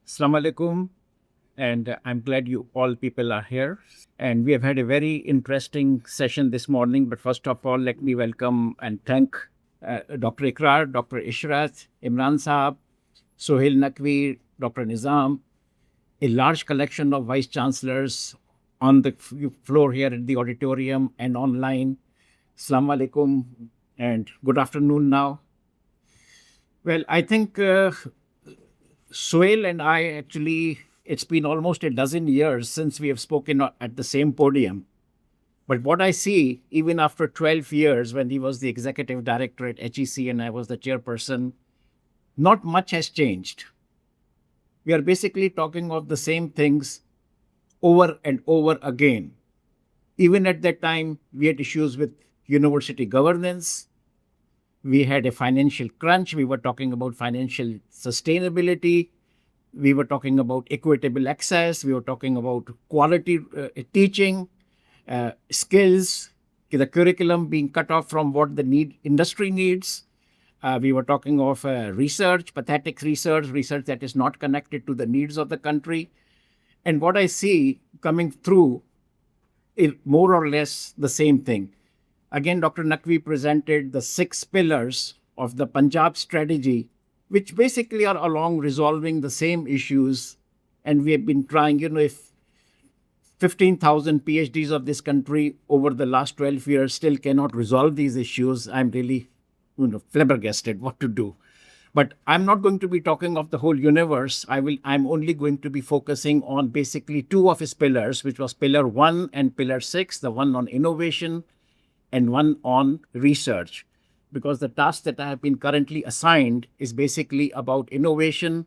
Assalamu alaikum, and I'm glad you all people are here. And we have had a very interesting session this morning. But first of all, let me welcome and thank Dr. Ikrar, Dr. Ishrat, Imran Saab, Sohail Naqvi, Dr. Nizam, a large collection of vice chancellors on the floor here at the auditorium and online. Assalamu alaikum and good afternoon now. Well, I think Sohail and I actually, it's been almost a dozen years since we have spoken at the same podium. But what I see, even after 12 years, when he was the executive director at HEC and I was the chairperson, not much has changed. We are basically talking of the same things over and over again. Even at that time, we had issues with university governance. We had a financial crunch. We were talking about financial sustainability. We were talking about equitable access. We were talking about quality teaching, skills, the curriculum being cut off from what the industry needs. We were talking of research, pathetic research that is not connected to the needs of the country. And what I see coming through is more or less the same thing. Again, Dr. Naqvi presented the 6 pillars of the Punjab strategy, which basically are along resolving the same issues. And we have been trying, if 15,000 PhDs of this country over the last 12 years still cannot resolve these issues, I'm really flabbergasted what to do. But I'm not going to be talking of the whole universe. I'm only going to be focusing on basically 2 of his pillars, which was pillar 1 and pillar 6, the one on innovation and one on research, because the task that I have been currently assigned is basically about innovation,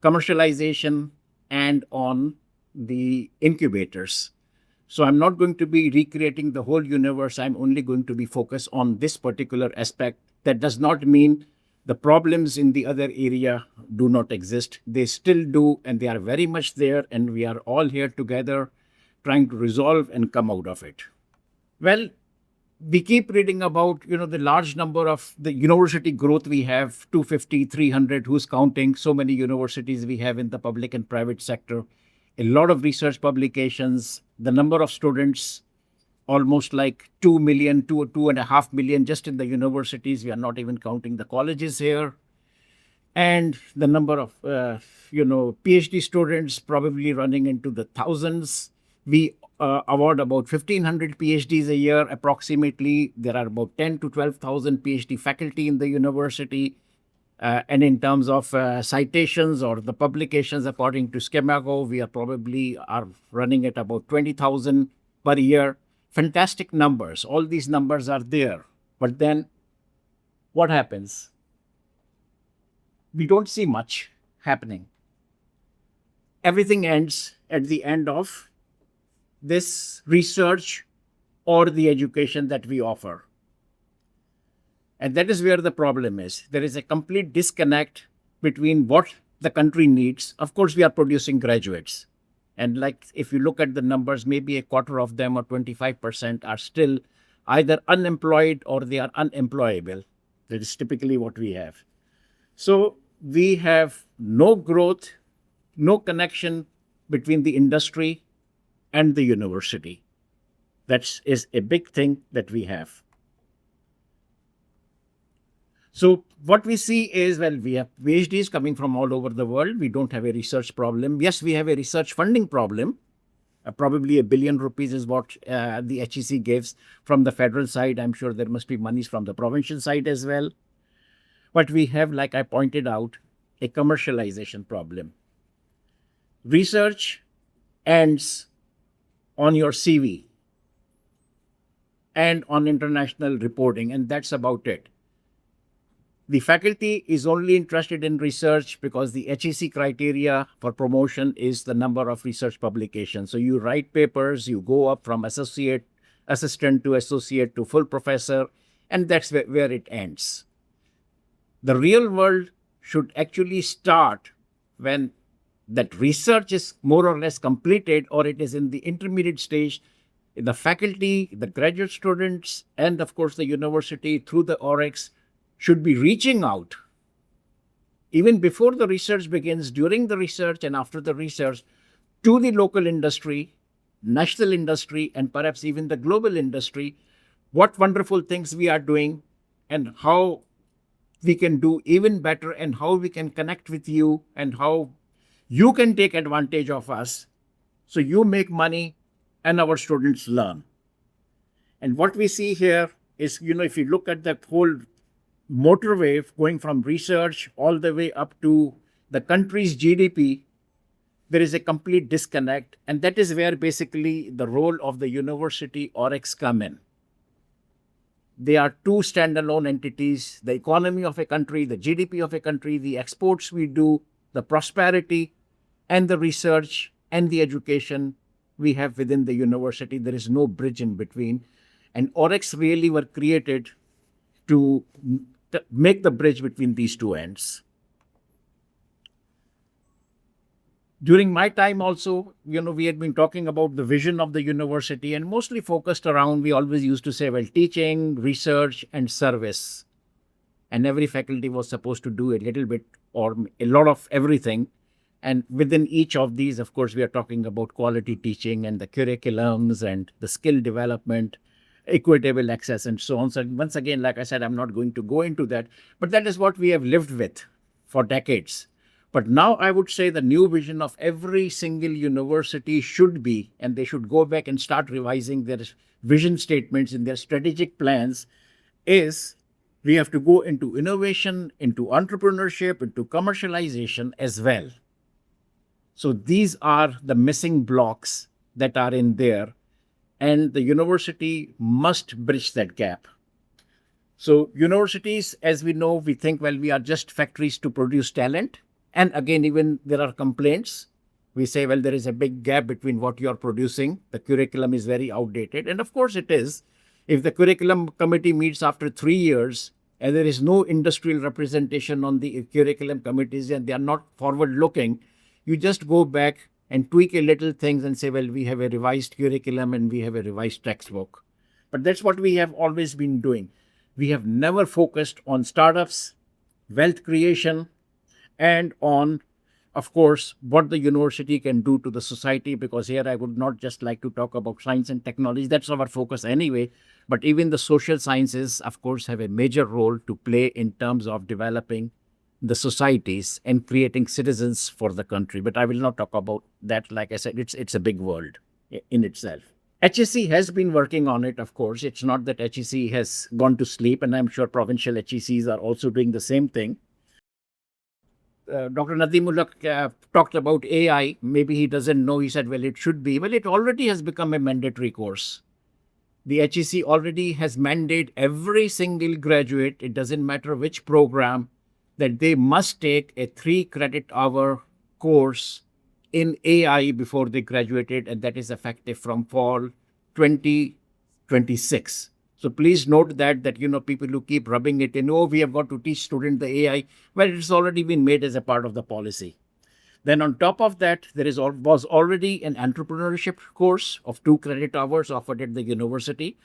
commercialization, and on the incubators. So I'm not going to be recreating the whole universe. I'm only going to be focused on this particular aspect. That does not mean the problems in the other area do not exist. They still do, and they are very much there, and we are all here together trying to resolve and come out of it. Well, we keep reading about, the large number of the university growth we have, 250, 300, who's counting, so many universities we have in the public and private sector, a lot of research publications, the number of students, almost like 2 million, 2.5 million just in the universities. We are not even counting the colleges here. And the number of, PhD students probably running into the thousands. We award about 1,500 PhDs a year approximately. There are about 10 to 12,000 PhD faculty in the university. And in terms of citations or the publications, according to Schemago, we are running at about 20,000 per year. Fantastic numbers. All these numbers are there. But then what happens? We don't see much happening. Everything ends at the end of this research or the education that we offer. And that is where the problem is. There is a complete disconnect between what the country needs. Of course, we are producing graduates. And like if you look at the numbers, maybe a quarter of them or 25% are still either unemployed or they are unemployable. That is typically what we have. So we have no growth, no connection between the industry and the university. That is a big thing that we have. So what we see is, we have PhDs coming from all over the world. We don't have a research problem. Yes, we have a research funding problem. Probably ₹1 billion is what the HEC gives from the federal side. I'm sure there must be monies from the provincial side as well. But we have, like I pointed out, a commercialization problem. Research ends on your CV and on international reporting, and that's about it. The faculty is only interested in research because the HEC criteria for promotion is the number of research publications. So you write papers, you go up from assistant to associate to full professor, and that's where it ends. The real world should actually start when that research is more or less completed or it is in the intermediate stage. The faculty, the graduate students, and of course the university through the OREX should be reaching out even before the research begins, during the research, and after the research, to the local industry, national industry, and perhaps even the global industry, what wonderful things we are doing and how we can do even better and how we can connect with you and how you can take advantage of us so you make money and our students learn. And what we see here is, if you look at that whole motorway going from research all the way up to the country's GDP, there is a complete disconnect. And that is where basically the role of the university OREX come in. They are two standalone entities: the economy of a country, the GDP of a country, the exports we do, the prosperity, and the research and the education we have within the university. There is no bridge in between. And OREX really were created to make the bridge between these two ends. During my time also, we had been talking about the vision of the university and mostly focused around, we always used to say, well, teaching, research, and service. And every faculty was supposed to do a little bit or a lot of everything. And within each of these, of course, we are talking about quality teaching and the curriculums and the skill development, equitable access, and so on. So once again, like I said, I'm not going to go into that, but that is what we have lived with for decades. But now I would say the new vision of every single university should be, and they should go back and start revising their vision statements in their strategic plans, is we have to go into innovation, into entrepreneurship, into commercialization as well. So these are the missing blocks that are in there, and the university must bridge that gap. So universities, as we know, we think, well, we are just factories to produce talent. And again, even there are complaints. We say, well, there is a big gap between what you're producing. The curriculum is very outdated. And of course it is. If the curriculum committee meets after 3 years and there is no industrial representation on the curriculum committees and they are not forward looking, you just go back and tweak a little things and say, well, we have a revised curriculum and we have a revised textbook. But that's what we have always been doing. We have never focused on startups, wealth creation, and on, of course, what the university can do to the society, because here I would not just like to talk about science and technology. That's our focus anyway. But even the social sciences, of course, have a major role to play in terms of developing the societies and creating citizens for the country. But I will not talk about that. Like I said, it's a big world in itself. HEC has been working on it, of course. It's not that HEC has gone to sleep, and I'm sure provincial HECs are also doing the same thing. Dr. Nadeemullah talked about AI. Maybe he doesn't know. He said, well, it should be. Well, it already has become a mandatory course. The HEC already has mandated every single graduate, it doesn't matter which program, that they must take a 3-credit-hour course in AI before they graduated, and that is effective from fall 2026. So please note that people who keep rubbing it in, we have got to teach students the AI. Well, it's already been made as a part of the policy. Then on top of that, there was already an entrepreneurship course of 2 credit hours offered at the university.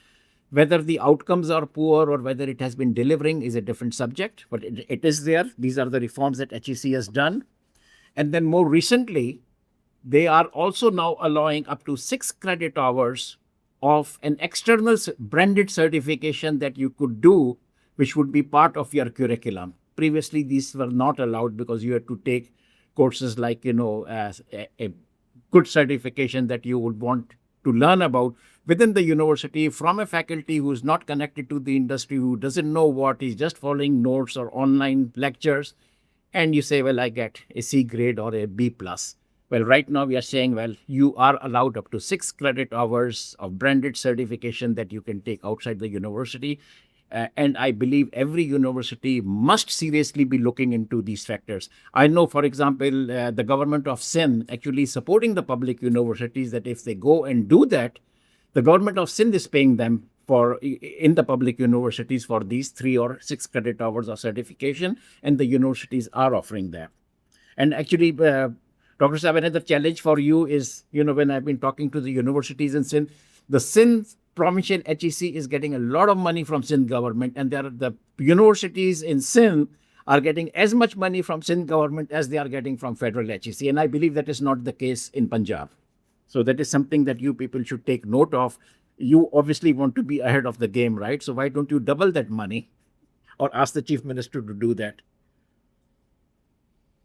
Whether the outcomes are poor or whether it has been delivering is a different subject, but it is there. These are the reforms that HEC has done. And then more recently, they are also now allowing up to 6 credit hours of an external branded certification that you could do, which would be part of your curriculum. Previously, these were not allowed because you had to take courses like, a good certification that you would want to learn about within the university from a faculty who is not connected to the industry, who doesn't know what, is just following notes or online lectures. And you say, well, I get a C grade or a B plus. Well, right now we are saying, well, you are allowed up to 6 credit hours of branded certification that you can take outside the university. And I believe every university must seriously be looking into these factors. I know, for example, the government of Sindh actually supporting the public universities, that if they go and do that, the government of Sindh is paying them in the public universities for these 3 or 6 credit hours of certification, and the universities are offering that. And actually, Dr. Saab, another challenge for you is, when I've been talking to the universities in Sindh, the Sindh provincial HEC is getting a lot of money from Sindh government, and the universities in Sindh are getting as much money from Sindh government as they are getting from federal HEC. And I believe that is not the case in Punjab. So that is something that you people should take note of. You obviously want to be ahead of the game, right? So why don't you double that money or ask the chief minister to do that?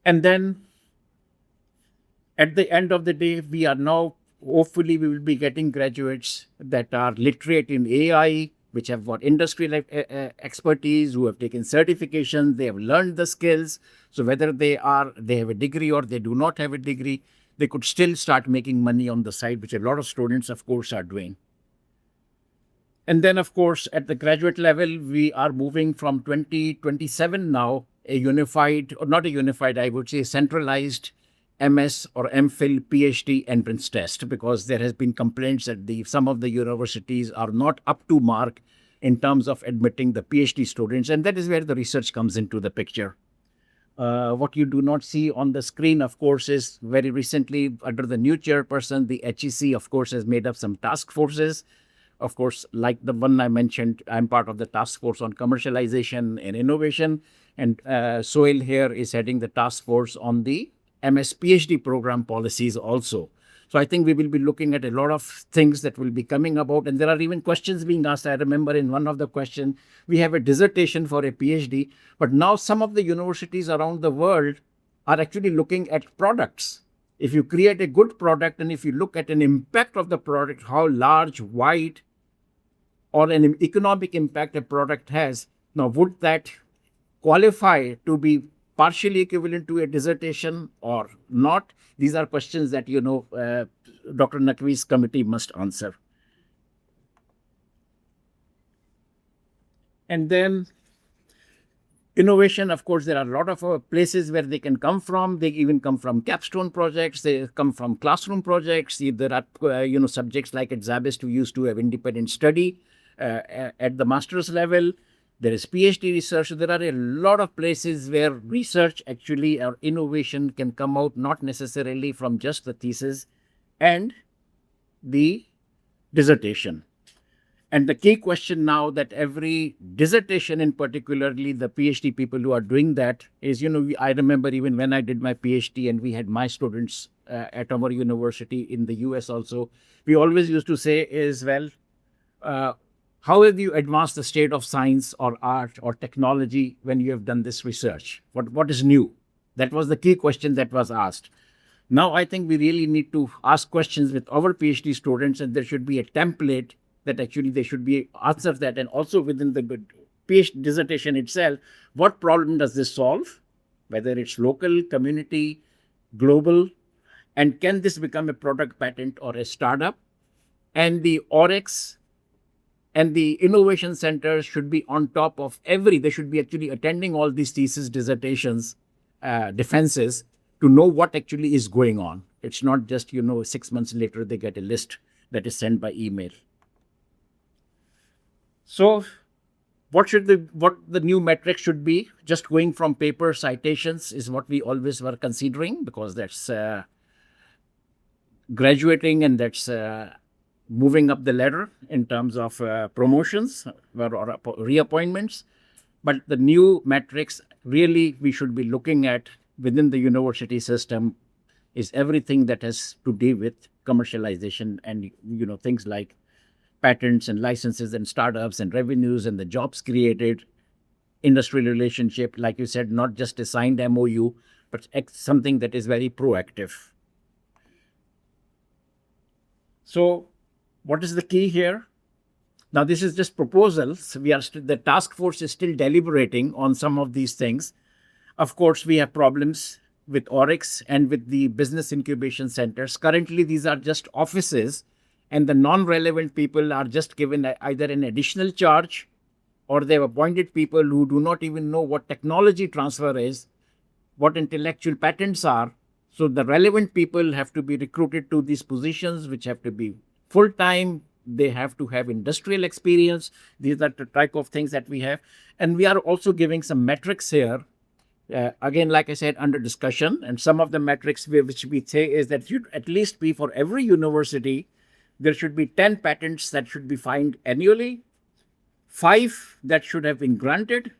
And then at the end of the day, we are now, hopefully, we will be getting graduates that are literate in AI, which have got industry expertise, who have taken certifications, they have learned the skills. So whether they have a degree or they do not have a degree, they could still start making money on the side, which a lot of students, of course, are doing. And then, of course, at the graduate level, we are moving from 2027 now, a unified, or not a unified, I would say centralized MS or MPhil PhD entrance test, because there has been complaints that some of the universities are not up to mark in terms of admitting the PhD students. And that is where the research comes into the picture. What you do not see on the screen, of course, is very recently under the new chairperson, the HEC, of course, has made up some task forces. Of course, like the one I mentioned, I'm part of the task force on commercialization and innovation. And Sohail here is heading the task force on the MS PhD program policies also. So I think we will be looking at a lot of things that will be coming about. And there are even questions being asked. I remember in one of the questions, we have a dissertation for a PhD, but now some of the universities around the world are actually looking at products. If you create a good product and if you look at an impact of the product, how large, wide, or an economic impact a product has, now would that qualify to be partially equivalent to a dissertation or not? These are questions that, Dr. Naqvi's committee must answer. And then innovation, of course, there are a lot of places where they can come from. They even come from capstone projects. They come from classroom projects. There are, subjects like at Zabist who used to have independent study at the master's level. There is PhD research. There are a lot of places where research actually or innovation can come out, not necessarily from just the thesis and the dissertation. And the key question now that every dissertation, and particularly the PhD people who are doing that, is, I remember even when I did my PhD and we had my students at our university in the US also, we always used to say is, how have you advanced the state of science or art or technology when you have done this research? What is new? That was the key question that was asked. Now, I think we really need to ask questions with our PhD students, and there should be a template that actually they should be answer that. And also within the PhD dissertation itself, what problem does this solve? Whether it's local, community, global, and can this become a product patent or a startup? And the OREX and the innovation centers should be on top of they should be actually attending all these thesis dissertations, defenses, to know what actually is going on. It's not just, 6 months later, they get a list that is sent by email. So what the new metric should be? Just going from paper citations is what we always were considering, because that's graduating and that's moving up the ladder in terms of promotions or reappointments. But the new metrics really we should be looking at within the university system is everything that has to do with commercialization and, things like patents and licenses and startups and revenues and the jobs created, industrial relationship, like you said, not just a signed MOU, but something that is very proactive. So what is the key here? Now, this is just proposals. The task force is still deliberating on some of these things. Of course, we have problems with OREX and with the business incubation centers. Currently, these are just offices, and the non-relevant people are just given either an additional charge, or they've appointed people who do not even know what technology transfer is, what intellectual patents are. So the relevant people have to be recruited to these positions, which have to be full-time. They have to have industrial experience. These are the type of things that we have. And we are also giving some metrics here. Again, like I said, under discussion. And some of the metrics which we say is that should at least be for every university, there should be 10 patents that should be filed annually, 5 that should have been granted,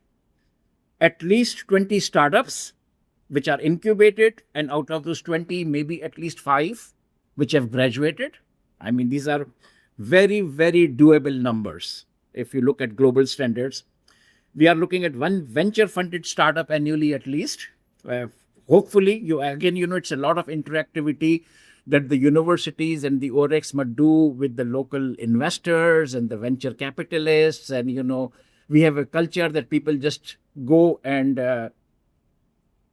at least 20 startups which are incubated, and out of those 20, maybe at least 5 which have graduated. I mean, these are very, very doable numbers if you look at global standards. We are looking at one venture-funded startup annually at least. Hopefully, it's a lot of interactivity that the universities and the OREX must do with the local investors and the venture capitalists. And, we have a culture that people just go and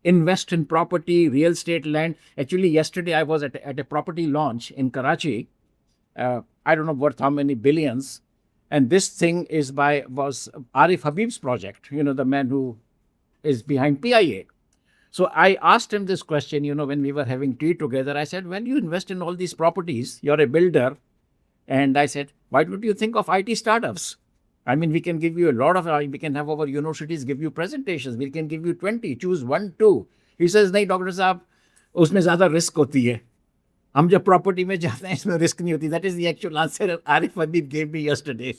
invest in property, real estate, land. Actually, yesterday I was at a property launch in Karachi. I don't know worth how many billions. And this thing was Arif Habib's project, the man who is behind PIA. So I asked him this question, when we were having tea together. I said, when you invest in all these properties, you're a builder. And I said, why don't you think of IT startups? I mean, we can give you a lot of, we can have our universities give you presentations. We can give you 20, choose 1, 2. He says, nahi, Dr. Saab, usme zyada risk hoti hai. हम जब property में जाते हैं इसमें risk नहीं होती. That is the actual answer Arif Habib gave me yesterday.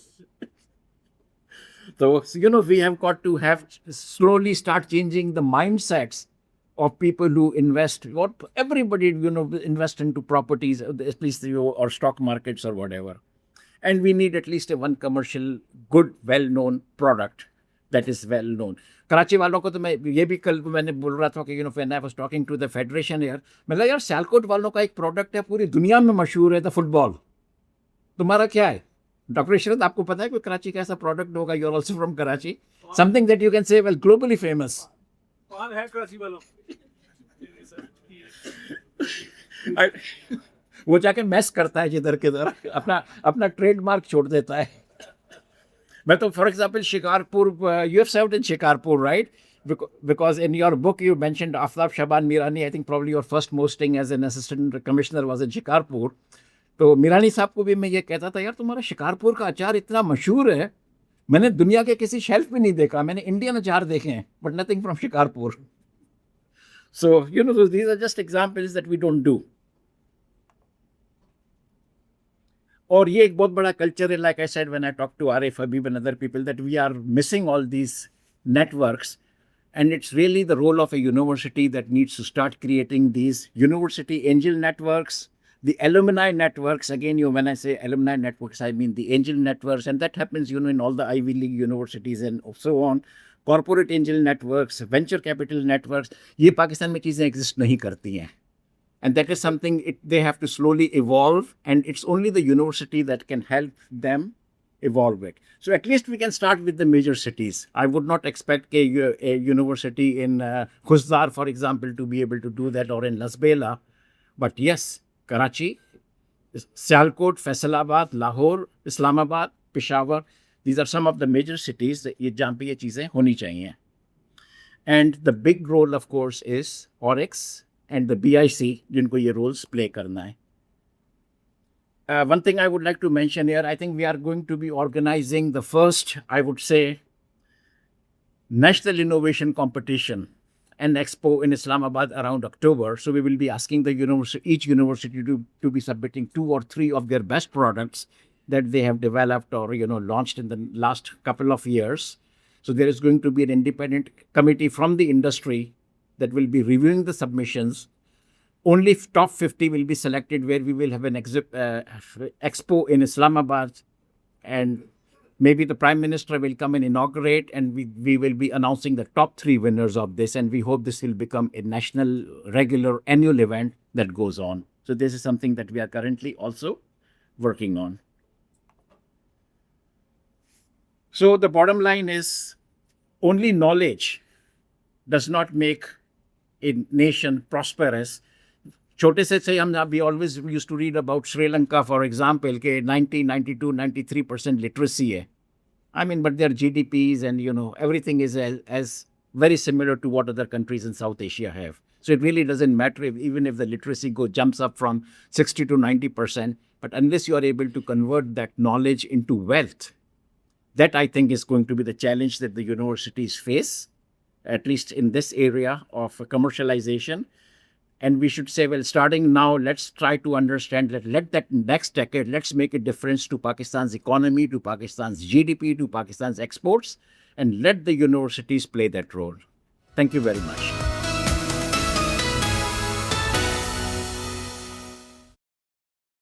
So, we have got to slowly start changing the mindsets of people who invest. Everybody, invest into properties, at least, or stock markets or whatever. And we need at least one commercial, good, well-known product that is well-known. Karachi वालों को तो मैं ये भी कल मैंने बोल रहा था कि when I was talking to the federation here, मतलब यार सियालकोट वालों का एक प्रोडक्ट है पूरी दुनिया में मशहूर है, द फुटबॉल. तुम्हारा क्या है? डॉक्टर इशरत, आपको पता है कोई कराची का ऐसा प्रोडक्ट होगा? You are also from Karachi. Something that you can say well globally famous. कौन है कराची वालों? वो जाके मैस करता है जिधर किधर, अपना ट्रेडमार्क छोड़ देता है. मैं तो, for example, Shikarpur, you have served in Shikarpur, right? Because in your book you mentioned Aftab Shaban Mirani. I think probably your first posting as an assistant commissioner was in Shikarpur. तो मीरानी साहब को भी मैं ये कहता था, यार तुम्हारा शिकारपुर का अचार इतना मशहूर है, मैंने दुनिया के किसी शेल्फ में नहीं देखा. मैंने इंडियन अचार देखे हैं, but nothing from Shikarpur. So, these are just examples that we don't do. और ये एक बहुत बड़ा कल्चर है, like I said when I talked to Arif Habib and other people, that we are missing all these networks. And it's really the role of a university that needs to start creating these university angel networks, the alumni networks. Again, when I say alumni networks, I mean the angel networks. And that happens, in all the Ivy League universities and so on. Corporate angel networks, venture capital networks. ये पाकिस्तान में चीज़ें exist नहीं करती हैं. And that is something they have to slowly evolve, and it's only the university that can help them evolve it. So at least we can start with the major cities. I would not expect a university in Khuzdar, for example, to be able to do that, or in Lasbela. But yes, Karachi, Sialkot, Faisalabad, Lahore, Islamabad, Peshawar, these are some of the major cities जहाँ पे ये चीज़ें होनी चाहिए. And the big role, of course, is OREX and the BIC, जिनको ये roles play करना है. One thing I would like to mention here, I think we are going to be organizing the first, I would say, National Innovation Competition and Expo in Islamabad around October. So we will be asking each university to be submitting 2 or 3 of their best products that they have developed or launched in the last couple of years. So there is going to be an independent committee from the industry that will be reviewing the submissions. Only top 50 will be selected, where we will have an expo in Islamabad, and maybe the Prime Minister will come and inaugurate, and we will be announcing the top 3 winners of this, and we hope this will become a national, regular, annual event that goes on. So this is something that we are currently also working on. So the bottom line is, only knowledge does not make a nation prosperous. छोटे से we always used to read about Sri Lanka, for example, के 93% literacy है. I mean, but their GDPs and, everything is as very similar to what other countries in South Asia have. So it really doesn't matter even if the literacy jumps up from 60 to 90%. But unless you are able to convert that knowledge into wealth, that I think is going to be the challenge that the universities face, at least in this area of commercialization. And we should say, well, starting now, let's try to understand that next decade, let's make a difference to Pakistan's economy, to Pakistan's GDP, to Pakistan's exports. and let the universities play that role. Thank you very much.